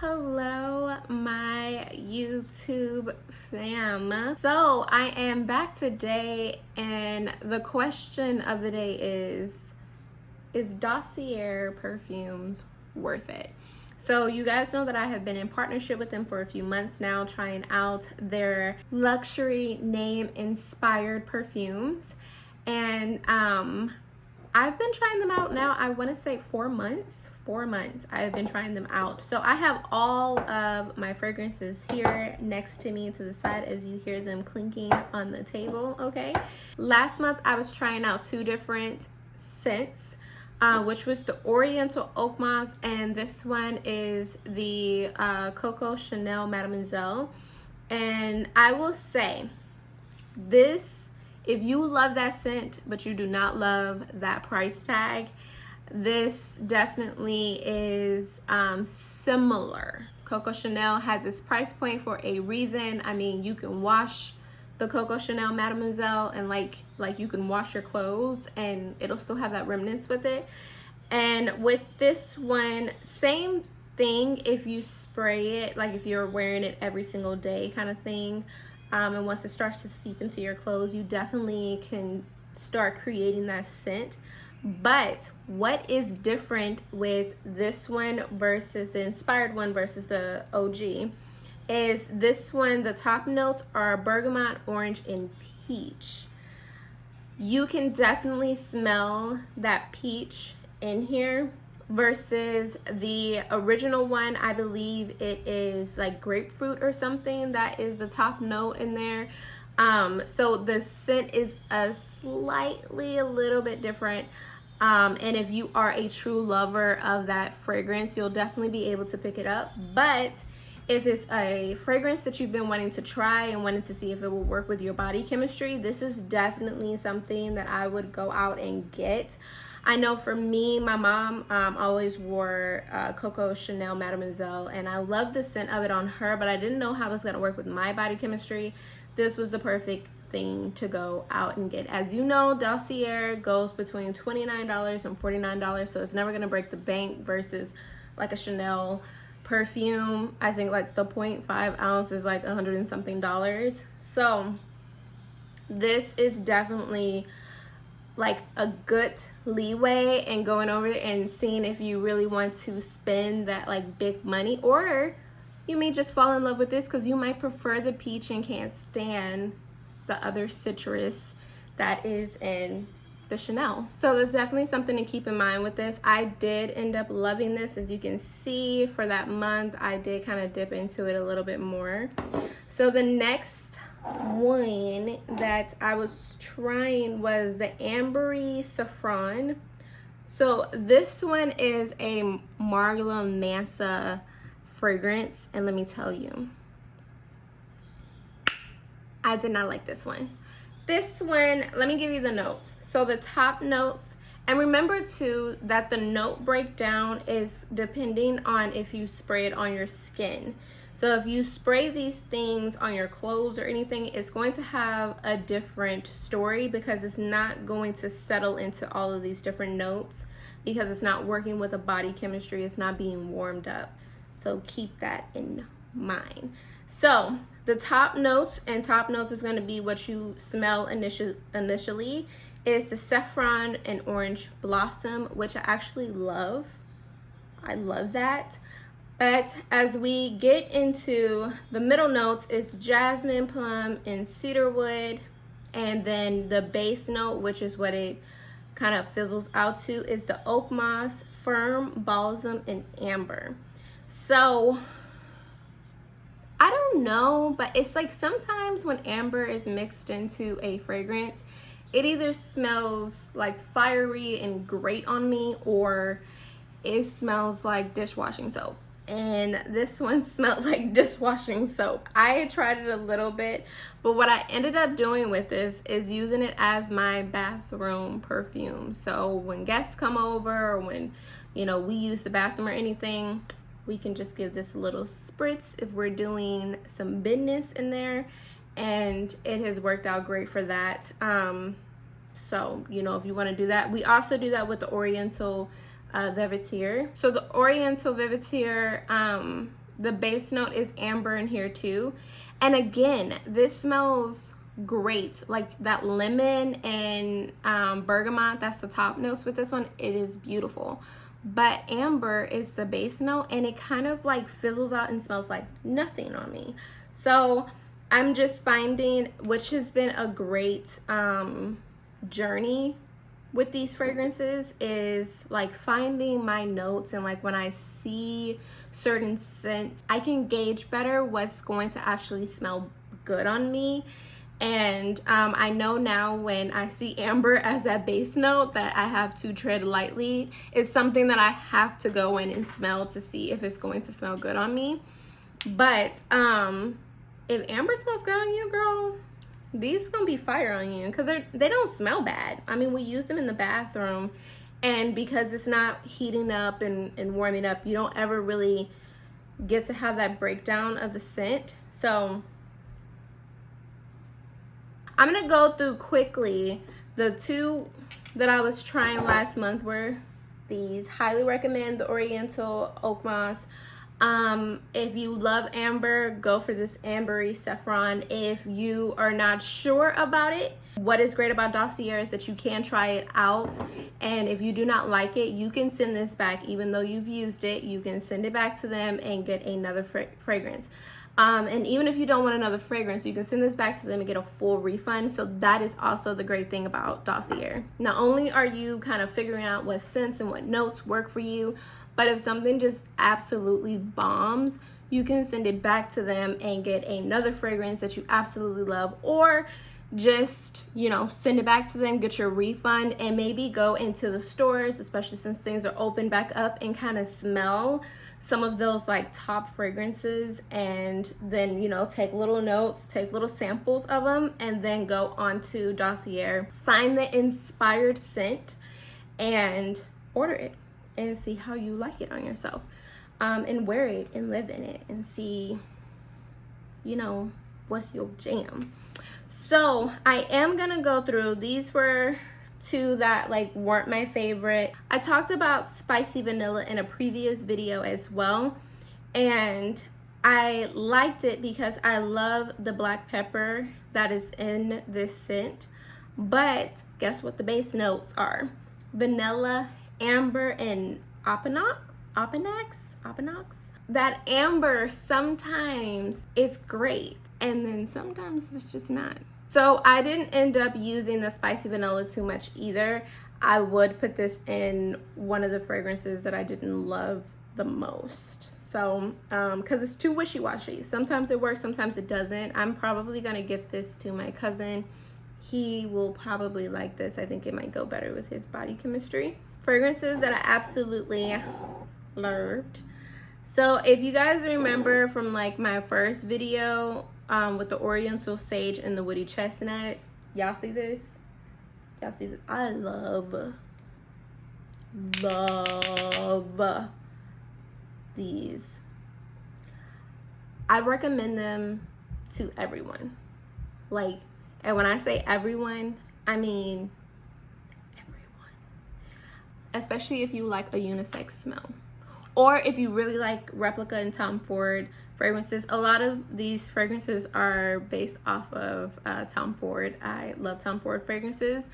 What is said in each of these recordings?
Hello, my YouTube fam. So I am back today, and the question of the day is Dossier perfumes worth it? So you guys know that I have been in partnership with them for a few months now, trying out their luxury name inspired perfumes. And I've been trying them out now, I want to say 4 months. 4 months I've been trying them out. So I have all of my fragrances here next to me to the side as you hear them clinking on the table, okay? Last month I was trying out 2 different scents, which was the Oriental Oak Moss, and this one is the Coco Chanel Mademoiselle. And I will say this, if you love that scent but you do not love that price tag, this definitely is similar. Coco Chanel has its price point for a reason. I mean, you can wash the Coco Chanel Mademoiselle and like you can wash your clothes and it'll still have that remnants with it. And with this one, same thing. If you spray it, like if you're wearing it every single day kind of thing, and once it starts to seep into your clothes, you definitely can start creating that scent. But what is different with this one versus the inspired one versus the OG is this one, the top notes are bergamot, orange, and peach. You can definitely smell that peach in here versus the original one. I believe it is like grapefruit or something that is the top note in there. So the scent is a little bit different. And if you are a true lover of that fragrance, you'll definitely be able to pick it up. But if it's a fragrance that you've been wanting to try and wanting to see if it will work with your body chemistry, this is definitely something that I would go out and get. I know for me, my mom always wore Coco Chanel Mademoiselle, and I love the scent of it on her, but I didn't know how it was going to work with my body chemistry. This was the perfect thing to go out and get. As you know, Dossier goes between $29 and $49, so it's never going to break the bank versus like a Chanel perfume. I think like the 0.5 ounce is like $100 and something. So this is definitely like a good leeway and going over it and seeing if you really want to spend that like big money, or you may just fall in love with this because you might prefer the peach and can't stand the other citrus that is in the Chanel. So there's definitely something to keep in mind with this. I did end up loving this. As you can see, for that month I did kind of dip into it a little bit more. So the next one that I was trying was the Ambery Saffron. So this one is a Marla Mansa fragrance, and let me tell you, I did not like this one. This one, let me give you the notes. So the top notes, and remember too that the note breakdown is depending on if you spray it on your skin. So if you spray these things on your clothes or anything, it's going to have a different story because it's not going to settle into all of these different notes because it's not working with a body chemistry. It's not being warmed up. So keep that in mind. So the top notes, and top notes is going to be what you smell initially, is the saffron and orange blossom, which I actually love. I love that. But as we get into the middle notes, is jasmine, plum, and cedarwood. And then the base note, which is what it kind of fizzles out to, is the oak moss, firm, balsam, and amber. So I don't know, but it's like sometimes when amber is mixed into a fragrance, it either smells like fiery and great on me, or it smells like dishwashing soap. And this one smelled like dishwashing soap. I tried it a little bit, but what I ended up doing with this is using it as my bathroom perfume. So when guests come over, or when, you know, we use the bathroom or anything, we can just give this a little spritz if we're doing some business in there, and it has worked out great for that. So, you know, if you want to do that. We also do that with the Oriental Viviter. So the Oriental Viviter The base note is amber in here too. And again, this smells great. Like that lemon and bergamot, that's the top notes with this one. It is beautiful. But amber is the base note, and it kind of like fizzles out and smells like nothing on me. So I'm just finding, which has been a great journey with these fragrances, is like finding my notes, and like when I see certain scents, I can gauge better what's going to actually smell good on me. And I know now when I see amber as that base note that I have to tread lightly. It's something that I have to go in and smell to see if it's going to smell good on me. But if amber smells good on you, girl, these gonna be fire on you, because they don't smell bad. I mean, we use them in the bathroom, and because it's not heating up and warming up, you don't ever really get to have that breakdown of the scent. So I'm gonna go through quickly. The two that I was trying last month were these. Highly recommend the Oriental Oak Moss. If you love amber, go for this Ambery Saffron. If you are not sure about it, what is great about Dossier is that you can try it out, and if you do not like it, you can send this back. Even though you've used it, you can send it back to them and get another fragrance. And even if you don't want another fragrance, you can send this back to them and get a full refund. So that is also the great thing about Dossier. Not only are you kind of figuring out what scents and what notes work for you, but if something just absolutely bombs, you can send it back to them and get another fragrance that you absolutely love, or just, you know, send it back to them, get your refund, and maybe go into the stores, especially since things are open back up, and kind of smell some of those like top fragrances, and then, you know, take little notes, take little samples of them, and then go onto Dossier, find the inspired scent and order it, and see how you like it on yourself, and wear it and live in it and see, you know, what's your jam. So I am gonna go through, these were two that like weren't my favorite. I talked about spicy vanilla in a previous video as well, and I liked it because I love the black pepper that is in this scent. But guess what the base notes are? Vanilla, amber, and opanax. That amber sometimes is great, and then sometimes it's just not. So I didn't end up using the spicy vanilla too much either. I would put this in one of the fragrances that I didn't love the most. So, because it's too wishy-washy. Sometimes it works, sometimes it doesn't. I'm probably gonna gift this to my cousin. He will probably like this. I think it might go better with his body chemistry. Fragrances that I absolutely loved. So if you guys remember from like my first video with the Oriental Sage and the Woody Chestnut, y'all see this? Y'all see this? I love these. I recommend them to everyone. Like, and when I say everyone, I mean everyone. Especially if you like a unisex smell. Or if you really like Replica and Tom Ford fragrances. A lot of these fragrances are based off of Tom Ford. I love Tom Ford fragrances.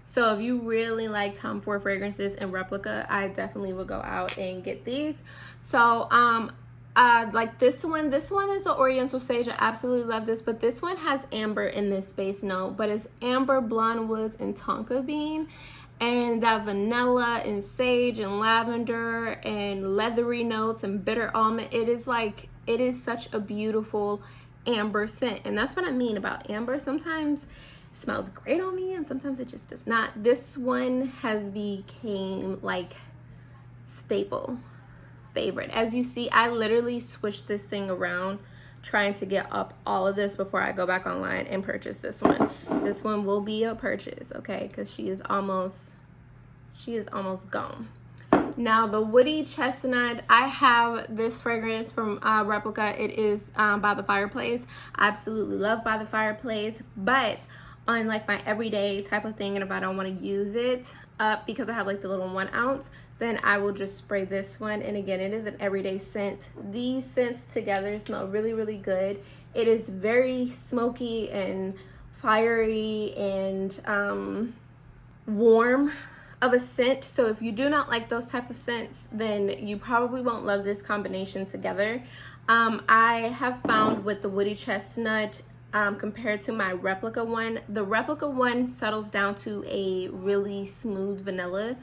So if you really like Tom Ford fragrances and Replica, I definitely would go out and get these. So like this one is an Oriental Sage. I absolutely love this, but this one has amber in this base note, but it's amber, blonde woods, and tonka bean. And that vanilla and sage and lavender and leathery notes and bitter almond, it is such a beautiful amber scent. And that's what I mean about amber. Sometimes it smells great on me and sometimes it just does not. This one has became like staple favorite. As you see, I literally switched this thing around trying to get up all of this before I go back online and purchase this one. This one will be a purchase, okay, because she is almost gone. Now the Woody Chestnut, I have this fragrance from Replica. It is By the Fireplace. I absolutely love By the Fireplace, but on like my everyday type of thing, and if I don't want to use it up because I have like the little 1 ounce, then I will just spray this one. And again, it is an everyday scent. These scents together smell really, really good. It is very smoky and fiery and warm of a scent. So if you do not like those type of scents, then you probably won't love this combination together. I have found with the woody chestnut, compared to my replica one, the replica one settles down to a really smooth vanilla.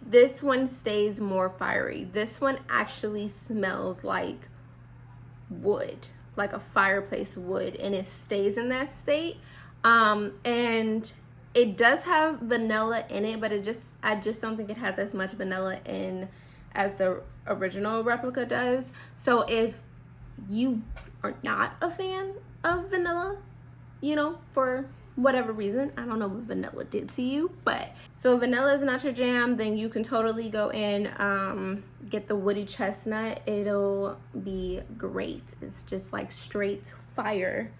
This one stays more fiery. This one actually smells like wood, like a fireplace wood, and it stays in that state. And it does have vanilla in it, but I just don't think it has as much vanilla in as the original replica does. So if you are not a fan of vanilla, you know, for whatever reason, I don't know what vanilla did to you, but so vanilla is not your jam, then you can totally go in, get the woody chestnut. It'll be great. It's just like straight fire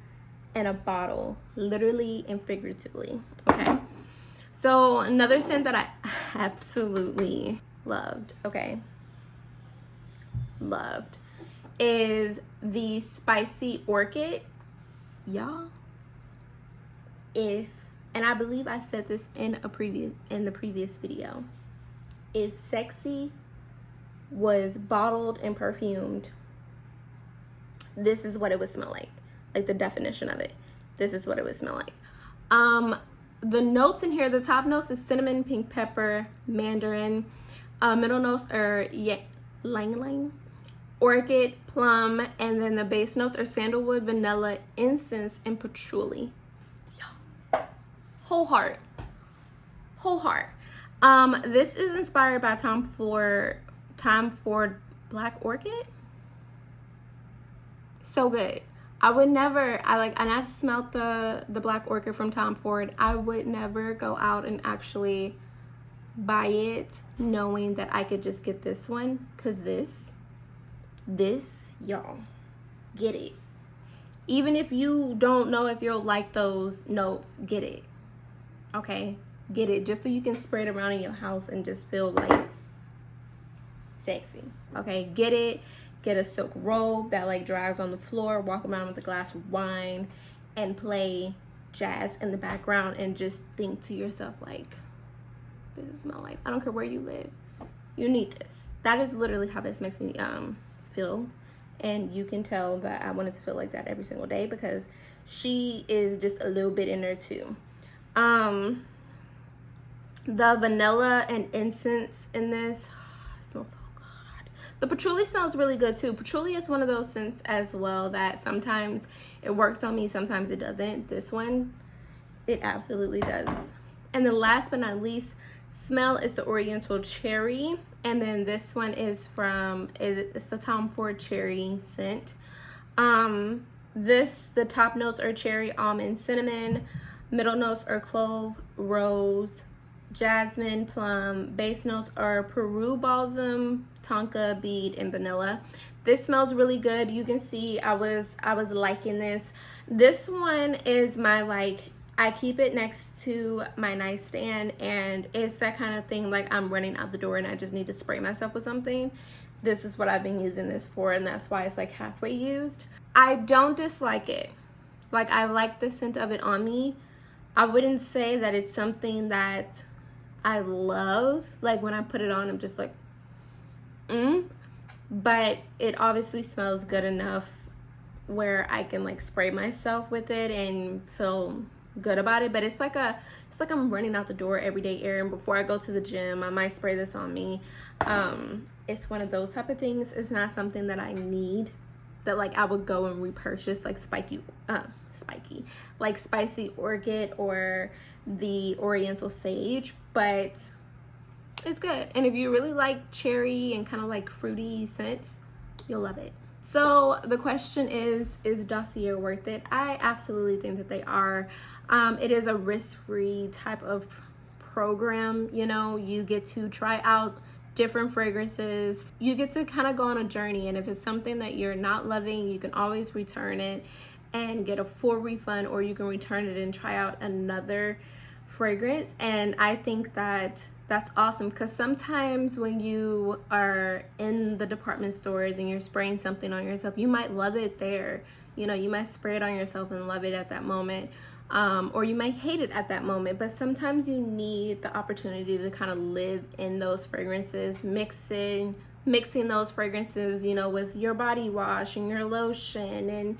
in a bottle, literally and figuratively. Okay, so another scent that I absolutely loved, loved, is the spicy orchid. Y'all, and I believe I said this in the previous video, if sexy was bottled and perfumed, this is what it would smell like the definition of it. This is what it would smell like. The notes in here, the top notes is cinnamon, pink pepper, mandarin. Middle notes are ylang-ylang, orchid, plum, and then the base notes are sandalwood, vanilla, incense, and patchouli. Whole heart. This is inspired by Tom Ford Black Orchid. So good. And I've smelled the Black Orchid from Tom Ford. I would never go out and actually buy it knowing that I could just get this one, because this, y'all, get it. Even if you don't know if you'll like those notes, get it. Okay, get it, just so you can spray it around in your house and just feel like sexy. Okay, get it. Get a silk robe that like drags on the floor, walk around with a glass of wine and play jazz in the background and just think to yourself like, this is my life. I don't care where you live, you need this. That is literally how this makes me feel, and you can tell that I wanted to feel like that every single day because she is just a little bit in there too. The vanilla and incense in this smells so good. The patchouli smells really good too. Patchouli is one of those scents as well that sometimes it works on me, sometimes it doesn't. This one, it absolutely does. And the last but not least smell is the Oriental Cherry, and then this one is it's the Tom Ford Cherry scent. The top notes are cherry, almond, cinnamon. Middle notes are clove, rose, jasmine, plum. Base notes are Peru balsam, tonka bead, and vanilla. This smells really good. You can see I was liking this. This one is my I keep it next to my nightstand, and it's that kind of thing like I'm running out the door and I just need to spray myself with something. This is what I've been using this for, and that's why it's like halfway used. I don't dislike it. Like, I like the scent of it on me. I wouldn't say that it's something that I love. Like, when I put it on, I'm just like, but it obviously smells good enough where I can like spray myself with it and feel good about it. But it's like I'm running out the door everyday air, and before I go to the gym I might spray this on me. It's one of those type of things. It's not something that I need, that like I would go and repurchase like spicy orchid or the Oriental Sage, but it's good. And if you really like cherry and kind of like fruity scents, you'll love it. So the question is Dossier worth it? I absolutely think that they are. It is a risk-free type of program. You know, you get to try out different fragrances. You get to kind of go on a journey, and if it's something that you're not loving, you can always return it and get a full refund, or you can return it and try out another fragrance. And I think that That's awesome, because sometimes when you are in the department stores and you're spraying something on yourself, you might love it there. You know, you might spray it on yourself and love it at that moment, or you might hate it at that moment. But sometimes you need the opportunity to kind of live in those fragrances, mixing those fragrances, you know, with your body wash and your lotion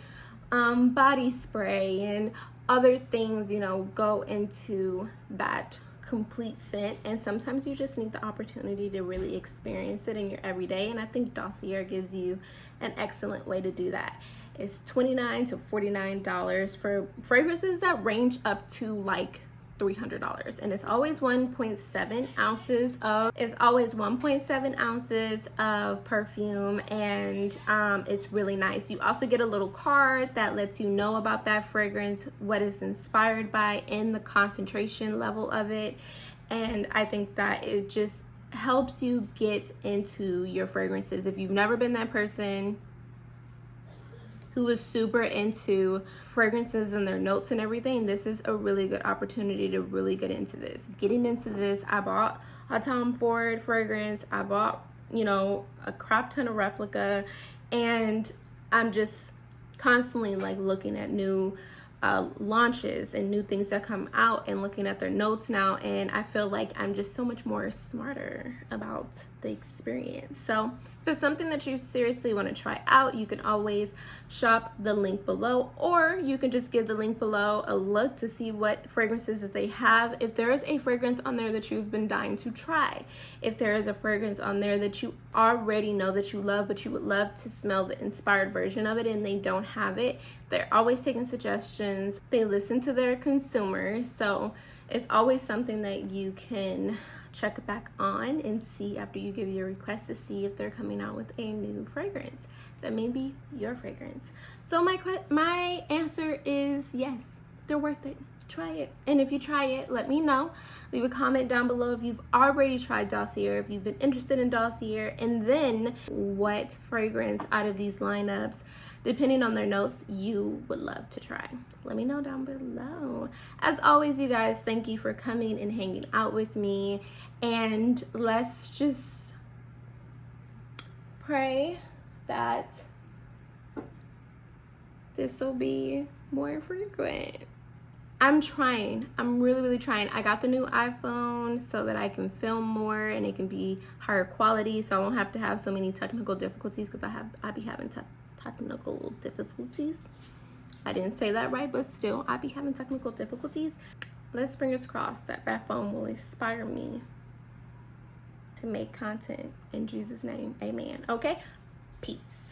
and body spray and other things, you know, go into that complete scent. And sometimes you just need the opportunity to really experience it in your everyday, and I think Dossier gives you an excellent way to do that. It's $29 to $49 for fragrances that range up to like $300, and it's always 1.7 ounces of perfume, and it's really nice. You also get a little card that lets you know about that fragrance, what it's inspired by, and the concentration level of it. And I think that it just helps you get into your fragrances. If you've never been that person who is super into fragrances and their notes and everything, this is a really good opportunity to really get into this. Getting into this, I bought a Tom Ford fragrance. I bought, you know, a crap ton of replica, and I'm just constantly like looking at new launches and new things that come out and looking at their notes now, and I feel like I'm just so much more smarter about the experience. So if it's something that you seriously want to try out, you can always shop the link below, or you can just give the link below a look to see what fragrances that they have. If there is a fragrance on there that you've been dying to try, if there is a fragrance on there that you already know that you love, but you would love to smell the inspired version of it and they don't have it, they're always taking suggestions. They listen to their consumers, so it's always something that you can check back on and see after you give your request to see if they're coming out with a new fragrance that may be your fragrance. So my answer is yes, they're worth it. Try it. And if you try it, let me know. Leave a comment down below if you've already tried Dossier, if you've been interested in Dossier, and then what fragrance out of these lineups, depending on their notes, you would love to try. Let me know down below. As always, you guys, thank you for coming and hanging out with me, and let's just pray that this will be more frequent. I'm trying. I'm really trying. I got the new iPhone so that I can film more and it can be higher quality, so I won't have to have so many technical difficulties, because I be having technical difficulties. I didn't say that right, but still, I be having technical difficulties. Let's fingers crossed that that phone will inspire me to make content. In Jesus' name, amen. Okay? Peace.